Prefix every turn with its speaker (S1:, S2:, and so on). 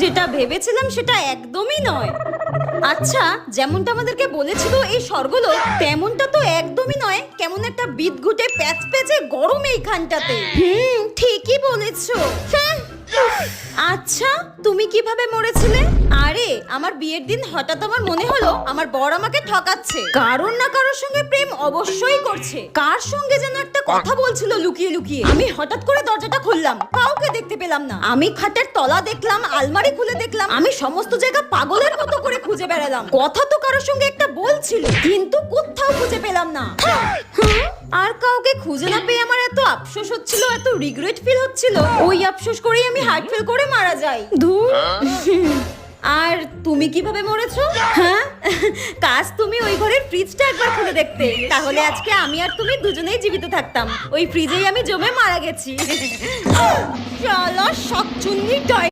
S1: যেটা ভেবেছিলাম সেটা একদমই নয়। আচ্ছা, যেমনটা আমাদেরকে বলেছিল এই স্বর্গলোক, তেমনটা তো একদমই নয়। কেমন একটা বিদঘুটে প্যাচপ্যাচে গরম এইখানটাতে। ঠিকই বলেছো। আচ্ছা, তুমি কিভাবে মরেছিলে? আরে, আমার বিয়ের দিন হঠাৎ আমার মনে হলো আমার বর আমাকে ঠকাচ্ছে। কারোর না কারোর সঙ্গে প্রেম অবশ্যই করছে। কার সঙ্গে যেন একটা কথা বলছিল লুকিয়ে লুকিয়ে। আমি হঠাৎ করে দরজাটা খুললাম, কাউকে দেখতে পেলাম না। আমি খাটের তলা দেখলাম, আলমারি খুলে দেখলাম, আমি সমস্ত জায়গা পাগলের মতো করে খুঁজে বেড়ালাম। কথা তো কারোর সঙ্গে একটা বলছিল, কিন্তু কোথাও খুঁজে পেলাম না। আর কাউকে খুঁজে না পেয়ে আমার এত আফসোস হচ্ছিল, এত রিগ্রেট ফিল হচ্ছিল। ওই আফসোস করেই আমি হার্ট ফেল করে মারা যাই। ধুর। আর তুমি কিভাবে মরেছো? হ্যাঁ, কাজ তুমি ওই ঘরের ফ্রিজটা একবার খুলে দেখতে, তাহলে আজকে আমি আর তুমি দুজনেই জীবিত থাকতাম। ওই ফ্রিজেই আমি জমে মারা গেছি। শালা শাকচুন্নি।